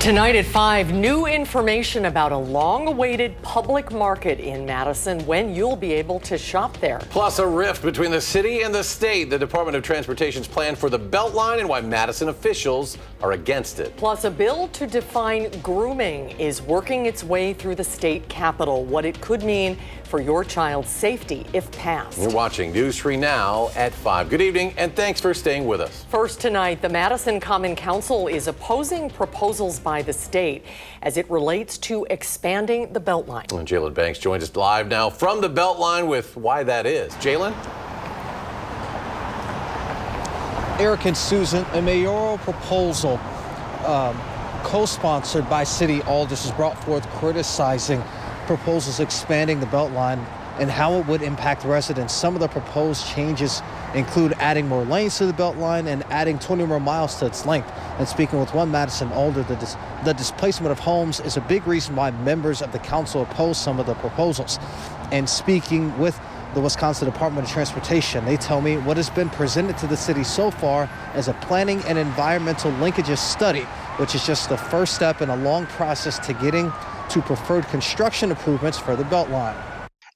Tonight at 5, new information about a long-awaited public market in Madison, when you'll be able to shop there. Plus, a rift between the city and the state, the Department of Transportation's plan for the Beltline, and why Madison officials are against it. Plus, a bill to define grooming is working its way through the state capitol. What it could mean for your child's safety if passed. You're watching News 3 Now at 5. Good evening, and thanks for staying with us. First tonight, the Madison Common Council is opposing proposals by the state as it relates to expanding the Beltline. And Jalen Banks joins us live now from the Beltline with why that is. Jalen? Eric and Susan, a mayoral proposal co-sponsored by City Alders has brought forth criticizing proposals expanding the Beltline and how it would impact residents. Some of the proposed changes include adding more lanes to the Beltline and adding 20 more miles to its length. And speaking with one Madison Alder, the displacement of homes is a big reason why members of the council oppose some of the proposals. And speaking with the Wisconsin Department of Transportation, they tell me what has been presented to the city so far as a planning and environmental linkages study, which is just the first step in a long process to getting to preferred construction improvements for the Beltline.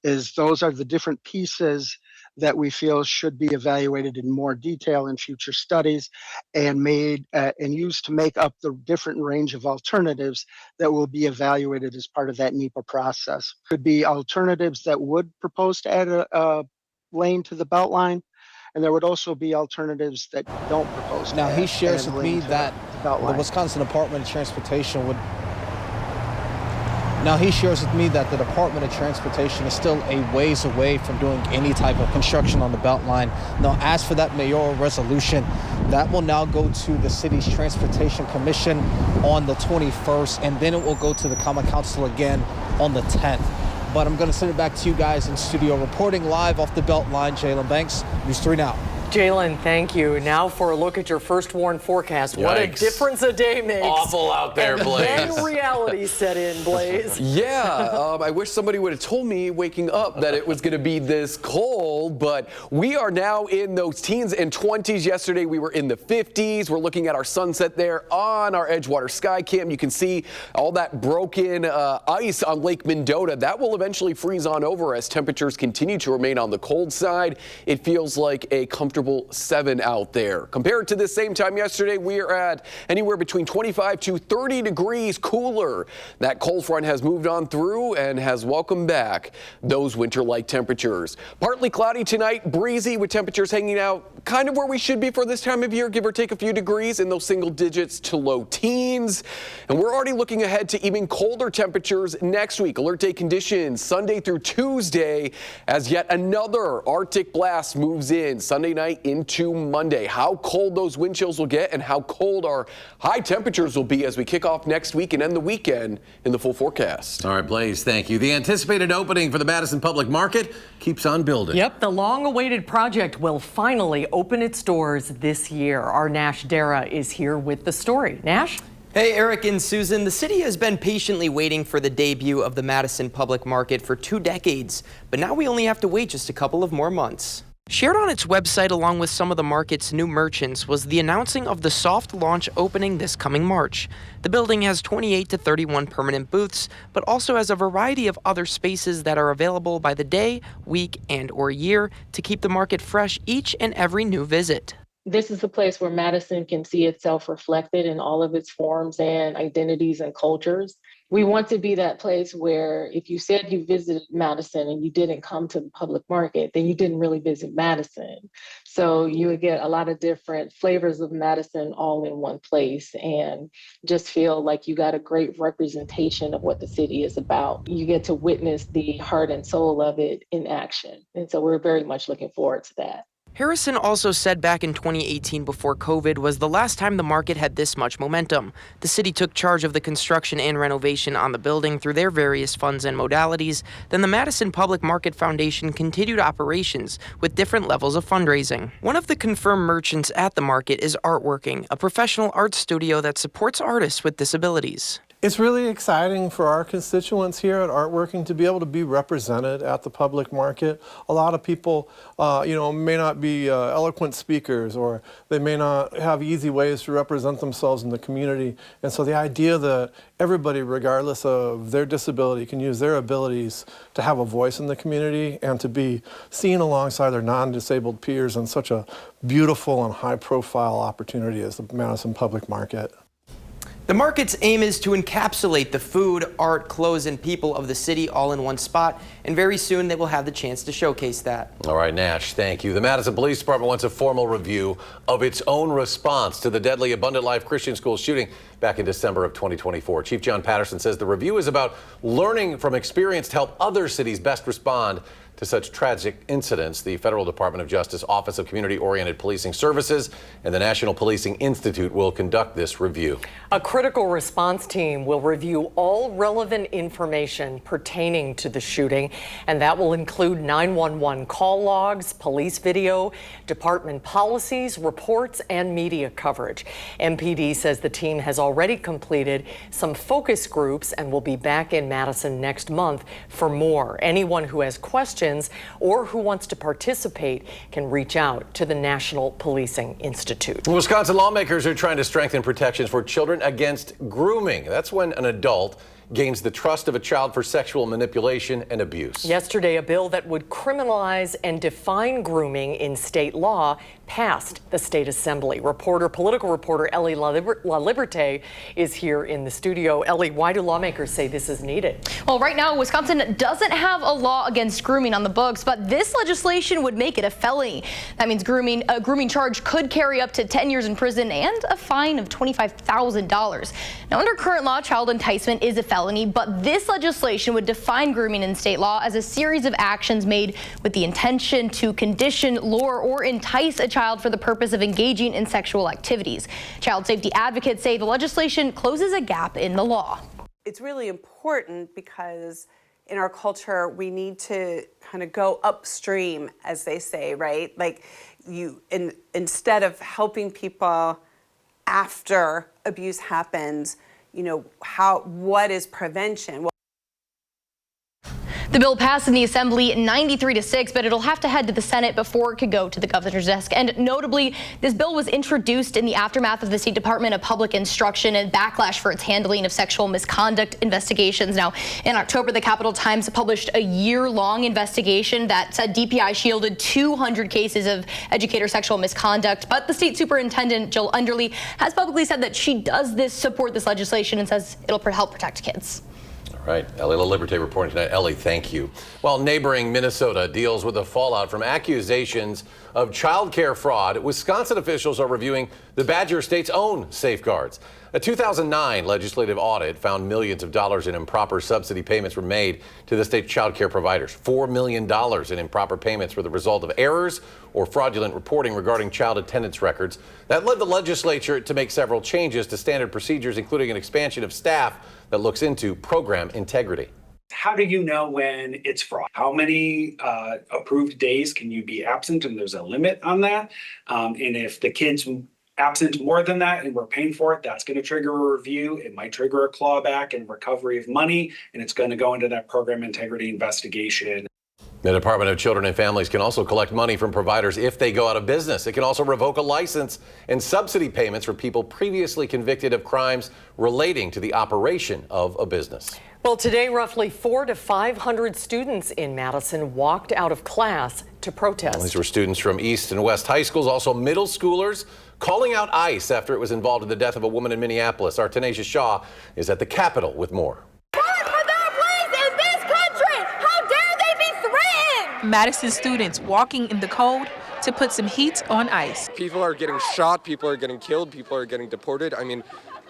Those are the different pieces that we feel should be evaluated in more detail in future studies and made and used to make up the different range of alternatives that will be evaluated as part of that NEPA process. Could be alternatives that would propose to add a lane to the Beltline, and there would also be alternatives that don't propose to Now, add he shares with me that the Wisconsin Department of Transportation would Now, he shares with me that the Department of Transportation is still a ways away from doing any type of construction on the Beltline. Now, as for that mayoral resolution, that will now go to the city's Transportation Commission on the 21st, and then it will go to the Common Council again on the 10th. But I'm going to send it back to you guys in studio. Reporting live off the Beltline, Jalen Banks, News 3 Now. Jalen, thank you. Now for a look at your first warn forecast. Yikes. What a difference a day makes. Awful out there, Blaze. And then reality set in, Blaze. Yeah, I wish somebody would have told me waking up that it was going to be this cold, but we are now in those teens and 20s. Yesterday we were in the 50s. We're looking at our sunset there on our Edgewater Sky Cam. You can see all that broken ice on Lake Mendota. That will eventually freeze on over as temperatures continue to remain on the cold side. It feels like a comfortable 7 out there. Compared to the same time yesterday, we are at anywhere between 25 to 30 degrees cooler. That cold front has moved on through and has welcomed back those winter-like temperatures. Partly cloudy tonight, breezy with temperatures hanging out kind of where we should be for this time of year, give or take a few degrees in those single digits to low teens. And we're already looking ahead to even colder temperatures next week. Alert day conditions Sunday through Tuesday as yet another Arctic blast moves in Sunday night into Monday. How cold those wind chills will get and how cold our high temperatures will be as we kick off next week and end the weekend in the full forecast. All right, Blaze, thank you. The anticipated opening for the Madison Public Market keeps on building. Yep, the long-awaited project will finally open its doors this year. Our Nash Dara is here with the story. Nash? Hey, Eric and Susan. The city has been patiently waiting for the debut of the Madison Public Market for 2 decades, but now we only have to wait just a couple of more months. Shared on its website along with some of the market's new merchants was the announcing of the soft launch opening this coming March. The building has 28 to 31 permanent booths, but also has a variety of other spaces that are available by the day, week, and/or year to keep the market fresh each and every new visit. This is a place where Madison can see itself reflected in all of its forms and identities and cultures. We want to be that place where if you said you visited Madison and you didn't come to the public market, then you didn't really visit Madison. So you would get a lot of different flavors of Madison all in one place and just feel like you got a great representation of what the city is about. You get to witness the heart and soul of it in action. And so we're very much looking forward to that. Harrison also said back in 2018 before COVID was the last time the market had this much momentum. The city took charge of the construction and renovation on the building through their various funds and modalities. Then the Madison Public Market Foundation continued operations with different levels of fundraising. One of the confirmed merchants at the market is Artworking, a professional art studio that supports artists with disabilities. It's really exciting for our constituents here at Artworking to be able to be represented at the public market. A lot of people, may not be eloquent speakers, or they may not have easy ways to represent themselves in the community. And so the idea that everybody, regardless of their disability, can use their abilities to have a voice in the community and to be seen alongside their non-disabled peers in such a beautiful and high-profile opportunity as the Madison Public Market. The market's aim is to encapsulate the food, art, clothes, and people of the city all in one spot, and very soon they will have the chance to showcase that. All right, Nash, thank you. The Madison Police Department wants a formal review of its own response to the deadly Abundant Life Christian School shooting back in December of 2024. Chief John Patterson says the review is about learning from experience to help other cities best respond to such tragic incidents. The Federal Department of Justice Office of Community-Oriented Policing Services and the National Policing Institute will conduct this review. A critical response team will review all relevant information pertaining to the shooting, and that will include 911 call logs, police video, department policies, reports, and media coverage. MPD says the team has already completed some focus groups and will be back in Madison next month for more. Anyone who has questions or who wants to participate can reach out to the National Policing Institute. Wisconsin lawmakers are trying to strengthen protections for children against grooming. That's when an adult gains the trust of a child for sexual manipulation and abuse. Yesterday, a bill that would criminalize and define grooming in state law passed the state assembly. Political reporter Ellie LaLiberte is here in the studio. Ellie, why do lawmakers say this is needed? Well, right now, Wisconsin doesn't have a law against grooming on the books, but this legislation would make it a felony. That means a grooming charge could carry up to 10 years in prison and a fine of $25,000. Now, under current law, child enticement is a felony, but this legislation would define grooming in state law as a series of actions made with the intention to condition, lure, or entice a child for the purpose of engaging in sexual activities. Child safety advocates say the legislation closes a gap in the law. It's really important because in our culture, we need to kind of go upstream, as they say, right? Like instead of helping people after abuse happens, what is prevention? The bill passed in the Assembly 93-6, but it'll have to head to the Senate before it could go to the governor's desk. And notably, this bill was introduced in the aftermath of the State Department of Public Instruction and backlash for its handling of sexual misconduct investigations. Now, in October, the Capital Times published a year-long investigation that said DPI shielded 200 cases of educator sexual misconduct. But the state superintendent, Jill Underly, has publicly said that she does support this legislation and says it'll help protect kids. Right. Ellie LaLiberte reporting tonight. Ellie, thank you. While neighboring Minnesota deals with the fallout from accusations of child care fraud, Wisconsin officials are reviewing the Badger State's own safeguards. A 2009 legislative audit found millions of dollars in improper subsidy payments were made to the state's child care providers. $4 million in improper payments were the result of errors or fraudulent reporting regarding child attendance records. That led the legislature to make several changes to standard procedures, including an expansion of staff that looks into program integrity. How do you know when it's fraud? How many approved days can you be absent? And there's a limit on that. And if the kid's absent more than that and we're paying for it, that's going to trigger a review. It might trigger a clawback and recovery of money, and it's going to go into that program integrity investigation. The Department of Children and Families can also collect money from providers if they go out of business. It can also revoke a license and subsidy payments for people previously convicted of crimes relating to the operation of a business. Well, today, roughly 400 to 500 students in Madison walked out of class to protest. These were students from East and West high schools, also middle schoolers, calling out ICE after it was involved in the death of a woman in Minneapolis. Our Tanisha Shaw is at the Capitol with more. Madison students walking in the cold to put some heat on ICE. People are getting shot, people are getting killed, people are getting deported. I mean,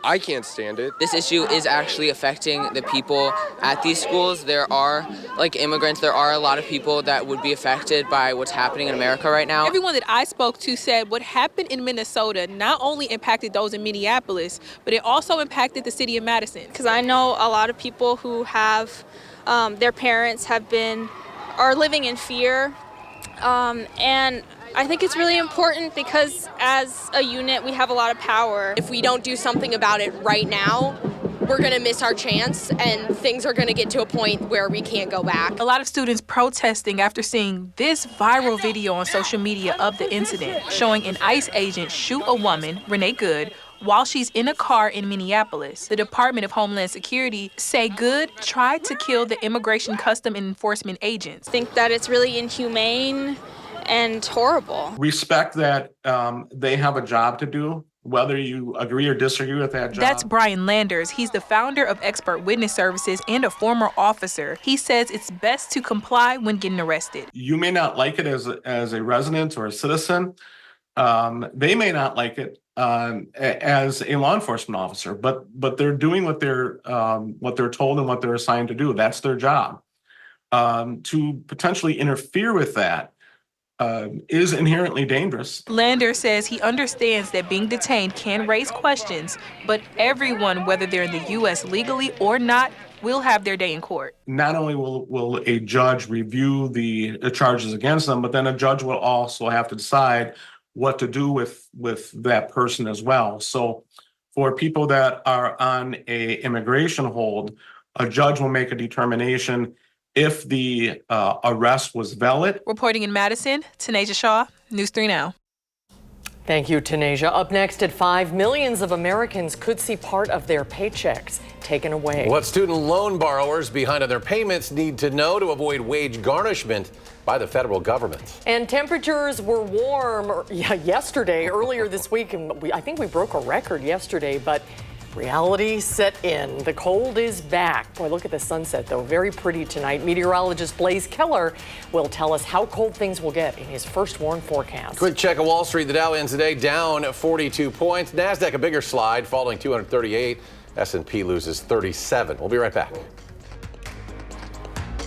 I can't stand it. This issue is actually affecting the people at these schools. There are, like immigrants, there are a lot of people that would be affected by what's happening in America right now. Everyone that I spoke to said what happened in Minnesota not only impacted those in Minneapolis, but it also impacted the city of Madison. Because I know a lot of people who have, their parents are living in fear, and I think it's really important because as a unit we have a lot of power. If we don't do something about it right now, we're going to miss our chance and things are going to get to a point where we can't go back. A lot of students protesting after seeing this viral video on social media of the incident, showing an ICE agent shoot a woman, Renee Good, while she's in a car in Minneapolis. The Department of Homeland Security say Good tried to kill the Immigration Custom and Enforcement agents. I think that it's really inhumane and horrible. Respect that they have a job to do, whether you agree or disagree with that job. That's Brian Landers. He's the founder of Expert Witness Services and a former officer. He says it's best to comply when getting arrested. You may not like it as a resident or a citizen. They may not like it as a law enforcement officer, but they're doing what they're told and what they're assigned to do. That's their job. To potentially interfere with that is inherently dangerous. Lander says he understands that being detained can raise questions, but everyone, whether they're in the U.S. legally or not, will have their day in court. Not only will a judge review the charges against them, but then a judge will also have to decide what to do with that person as well. So for people that are on a immigration hold, a judge will make a determination if the arrest was valid. Reporting in Madison, Tanasia Shaw, News 3 Now. Thank you, Tanasia. Up next at 5, millions of Americans could see part of their paychecks taken away. What student loan borrowers behind on their payments need to know to avoid wage garnishment by the federal government. And temperatures were warm yesterday, earlier this week, and I think we broke a record yesterday, but reality set in. The cold is back. Boy, look at the sunset, though. Very pretty tonight. Meteorologist Blaze Keller will tell us how cold things will get in his first warm forecast. Quick check of Wall Street. The Dow ends today down 42 points. NASDAQ a bigger slide, falling 238. S&P loses 37. We'll be right back.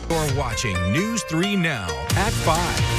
You're watching News 3 Now at 5.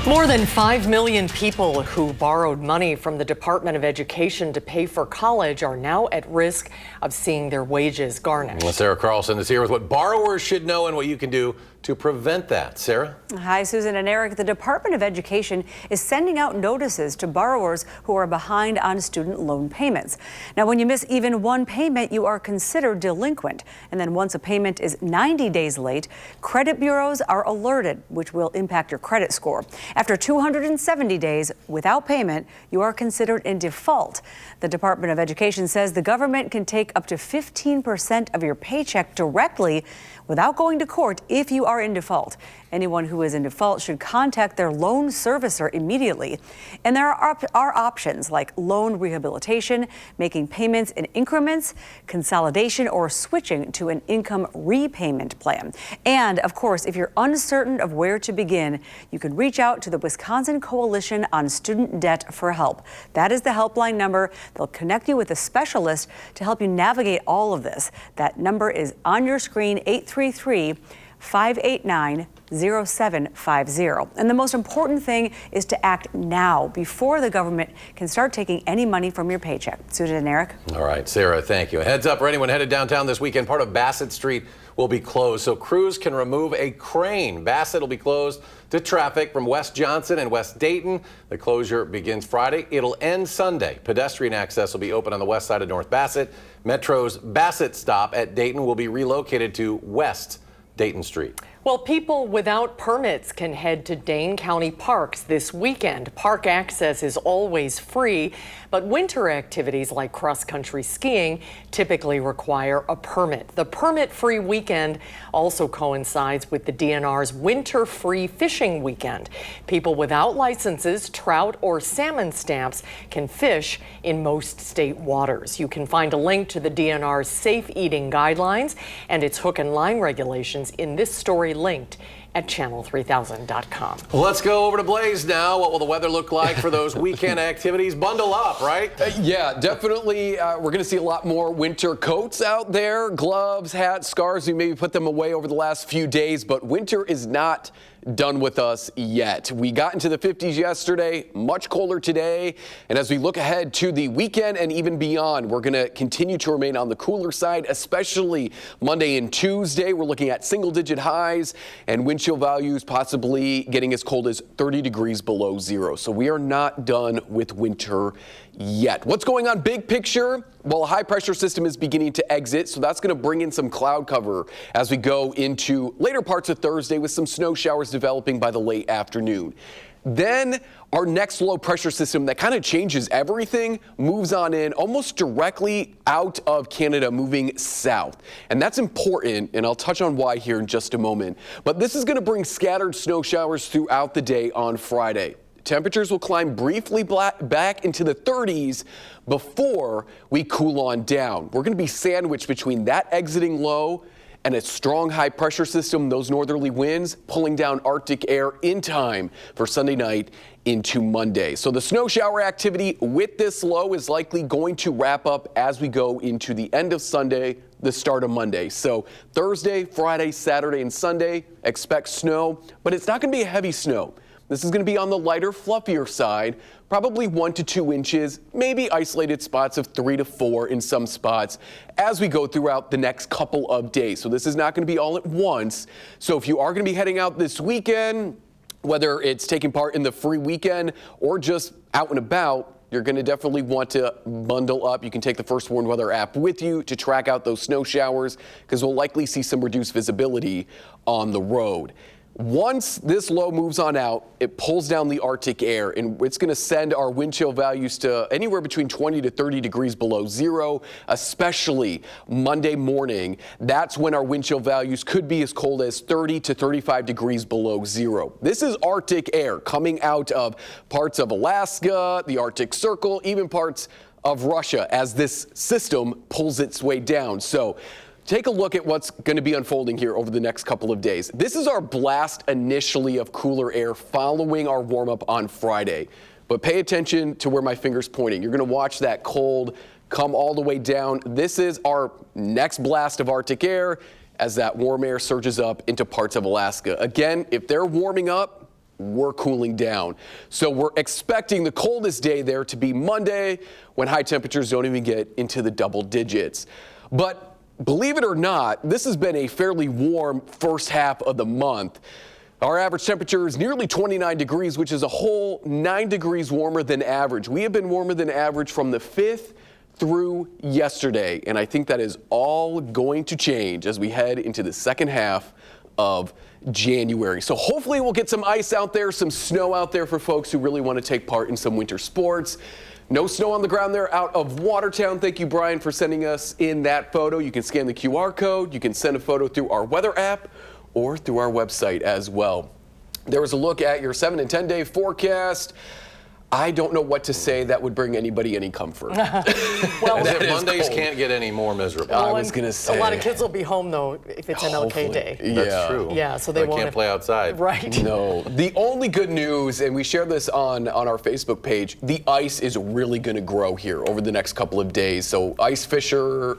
More than 5 million people who borrowed money from the Department of Education to pay for college are now at risk of seeing their wages garnished. Well, Sarah Carlson is here with what borrowers should know and what you can do to prevent that. Sarah? Hi, Susan and Eric. The Department of Education is sending out notices to borrowers who are behind on student loan payments. Now, when you miss even one payment, you are considered delinquent. And then once a payment is 90 days late, credit bureaus are alerted, which will impact your credit score. After 270 days without payment, you are considered in default. The Department of Education says the government can take up to 15% of your paycheck directly without going to court if you are in default. Anyone who is in default should contact their loan servicer immediately. And there are options like loan rehabilitation, making payments in increments, consolidation, or switching to an income repayment plan. And of course, if you're uncertain of where to begin, you can reach out to the Wisconsin Coalition on Student Debt for help. That is the helpline number. They'll connect you with a specialist to help you navigate all of this. That number is on your screen, 833-589-0750. And the most important thing is to act now before the government can start taking any money from your paycheck. Susan and Eric. All right, Sarah, thank you. Heads up for anyone headed downtown this weekend. Part of Bassett Street will be closed, so crews can remove a crane. Bassett will be closed to traffic from West Johnson and West Dayton. The closure begins Friday. It'll end Sunday. Pedestrian access will be open on the west side of North Bassett. Metro's Bassett stop at Dayton will be relocated to West Dayton Street. Well, people without permits can head to Dane County parks this weekend. Park access is always free, but winter activities like cross-country skiing typically require a permit. The permit-free weekend also coincides with the DNR's winter-free fishing weekend. People without licenses, trout or salmon stamps, can fish in most state waters. You can find a link to the DNR's safe eating guidelines and its hook and line regulations in this story linked at channel3000.com. Let's go over to Blaze now. What will the weather look like for those weekend activities? Bundle up, right? Yeah, definitely. We're going to see a lot more winter coats out there, gloves, hats, scarves. We maybe put them away over the last few days, but winter is not done with us yet. We got into the 50s yesterday, much colder today. And as we look ahead to the weekend and even beyond, we're going to continue to remain on the cooler side, especially Monday and Tuesday. We're looking at single-digit highs and wind chill values possibly getting as cold as 30 degrees below zero. So we are not done with winter yet. What's going on big picture? Well, a high pressure system is beginning to exit, so that's going to bring in some cloud cover as we go into later parts of Thursday with some snow showers developing by the late afternoon. Then our next low pressure system that kind of changes everything moves on in almost directly out of Canada, moving south. And that's important, and I'll touch on why here in just a moment. But this is going to bring scattered snow showers throughout the day on Friday. Temperatures will climb briefly back into the 30s before we cool on down. We're going to be sandwiched between that exiting low and a strong high pressure system, those northerly winds pulling down Arctic air in time for Sunday night into Monday. So the snow shower activity with this low is likely going to wrap up as we go into the end of Sunday, the start of Monday. So Thursday, Friday, Saturday, and Sunday, expect snow, but it's not going to be a heavy snow. This is going to be on the lighter, fluffier side, probably 1 to 2 inches, maybe isolated spots of 3 to 4 in some spots as we go throughout the next couple of days. So this is not going to be all at once. So if you are going to be heading out this weekend, whether it's taking part in the free weekend or just out and about, you're going to definitely want to bundle up. You can take the First Warn Weather app with you to track out those snow showers because we'll likely see some reduced visibility on the road. Once this low moves on out, it pulls down the Arctic air, and it's going to send our wind chill values to anywhere between 20 to 30 degrees below zero, especially Monday morning. That's when our wind chill values could be as cold as 30 to 35 degrees below zero. This is Arctic air coming out of parts of Alaska, the Arctic Circle, even parts of Russia as this system pulls its way down. So take a look at what's going to be unfolding here over the next couple of days. This is our blast initially of cooler air following our warm-up on Friday. But pay attention to where my finger's pointing. You're going to watch that cold come all the way down. This is our next blast of Arctic air as that warm air surges up into parts of Alaska. Again, if they're warming up, we're cooling down. So we're expecting the coldest day there to be Monday when high temperatures don't even get into the double digits. But believe it or not, this has been a fairly warm first half of the month. Our average temperature is nearly 29 degrees, which is a whole 9 degrees warmer than average. We have been warmer than average from the 5th through yesterday, and I think that is all going to change as we head into the second half of January. So hopefully we'll get some ice out there, some snow out there for folks who really want to take part in some winter sports. No snow on the ground there out of Watertown. Thank you, Brian, for sending us in that photo. You can scan the QR code. You can send a photo through our weather app or through our website as well. There was a look at your 7 and 10 day forecast. I don't know what to say that would bring anybody any comfort. Well, Mondays can't get any more miserable. I was going to say. A lot of kids will be home, though, if it's an okay day. That's true. Yeah, so they can't play outside. Right. No. The only good news, and we shared this on our Facebook page, the ice is really going to grow here over the next couple of days. So ice fisher,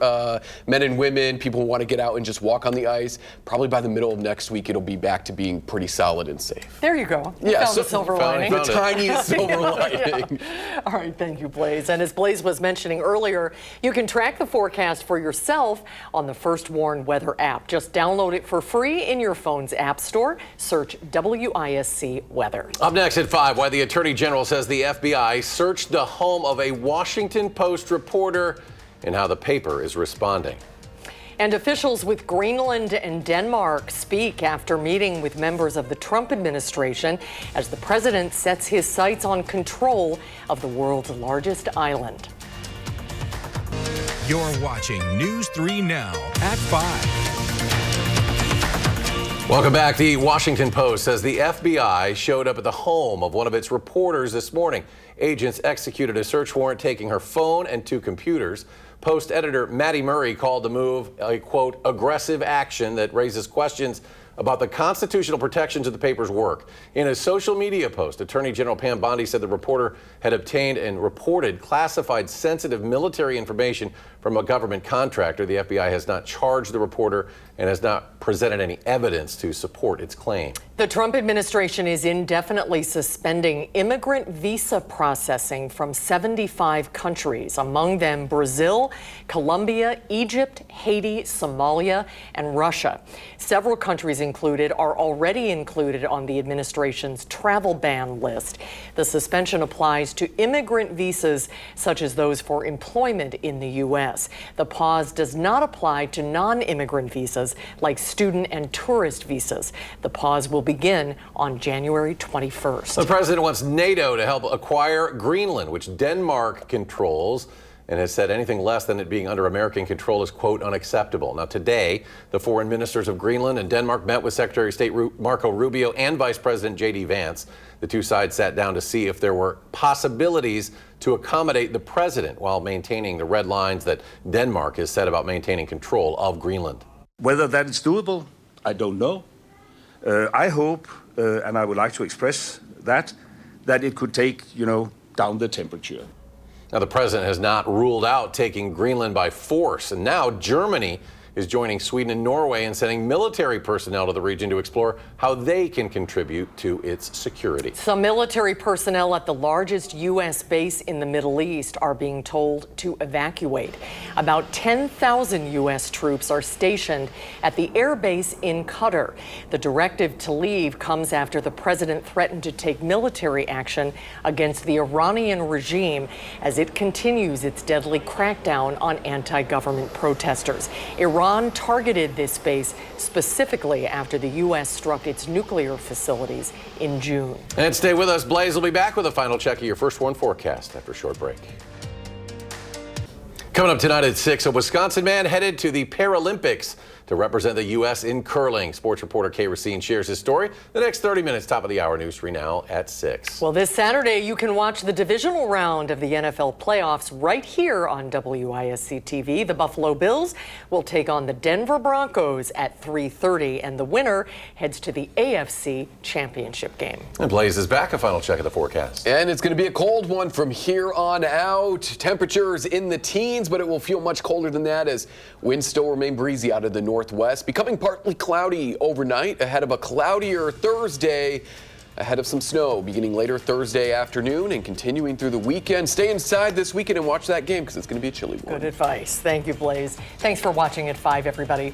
men and women, people who want to get out and just walk on the ice, probably by the middle of next week, it'll be back to being pretty solid and safe. There you go. Yeah, found the silver lining. The tiniest silver lining. Yeah. All right, thank you, Blaze. And as Blaze was mentioning earlier, you can track the forecast for yourself on the First Warn Weather app. Just download it for free in your phone's app store. Search WISC Weather. Up next at 5, why the Attorney General says the FBI searched the home of a Washington Post reporter and how the paper is responding. And officials with Greenland and Denmark speak after meeting with members of the Trump administration as the president sets his sights on control of the world's largest island. You're watching News 3 Now at 5. Welcome back. The Washington Post says the FBI showed up at the home of one of its reporters this morning. Agents executed a search warrant taking her phone and 2 computers. Post editor Maddie Murray called the move a, quote, aggressive action that raises questions about the constitutional protections of the paper's work. In a social media post, Attorney General Pam Bondi said the reporter had obtained and reported classified sensitive military information from a government contractor. The FBI has not charged the reporter and has not presented any evidence to support its claim. The Trump administration is indefinitely suspending immigrant visa processing from 75 countries, among them Brazil, Colombia, Egypt, Haiti, Somalia, and Russia. Several countries, included are already included on the administration's travel ban list. The suspension applies to immigrant visas such as those for employment in the U.S. The pause does not apply to non-immigrant visas like student and tourist visas. The pause will begin on January 21st. The president wants NATO to help acquire Greenland, which Denmark controls, and has said anything less than it being under American control is, quote, unacceptable. Now, today, the foreign ministers of Greenland and Denmark met with Secretary of State Marco Rubio and Vice President J.D. Vance. The two sides sat down to see if there were possibilities to accommodate the president while maintaining the red lines that Denmark has set about maintaining control of Greenland. Whether that is doable, I don't know. I hope, and I would like to express that it could take, down the temperature. Now, the president has not ruled out taking Greenland by force, and now Germany is joining Sweden and Norway in sending military personnel to the region to explore how they can contribute to its security. Some military personnel at the largest U.S. base in the Middle East are being told to evacuate. About 10,000 U.S. troops are stationed at the air base in Qatar. The directive to leave comes after the president threatened to take military action against the Iranian regime as it continues its deadly crackdown on anti-government protesters. Iran targeted this base specifically after the U.S. struck its nuclear facilities in June. And stay with us. Blaze will be back with a final check of your First One forecast after a short break. Coming up tonight at 6, a Wisconsin man headed to the Paralympics to represent the U.S. in curling. Sports reporter Kay Racine shares his story. The next 30 minutes, top of the hour News 3 Now at 6. Well, this Saturday, you can watch the divisional round of the NFL playoffs right here on WISC TV. The Buffalo Bills will take on the Denver Broncos at 3:30, and the winner heads to the AFC Championship game. And Blaze is back. A final check of the forecast. And it's going to be a cold one from here on out. Temperatures in the teens, but it will feel much colder than that as winds still remain breezy out of the northwest, becoming partly cloudy overnight ahead of a cloudier Thursday, ahead of some snow beginning later Thursday afternoon and continuing through the weekend. Stay inside this weekend and watch that game because it's going to be a chilly one. Good advice. Thank you, Blaze. Thanks for watching at 5, everybody.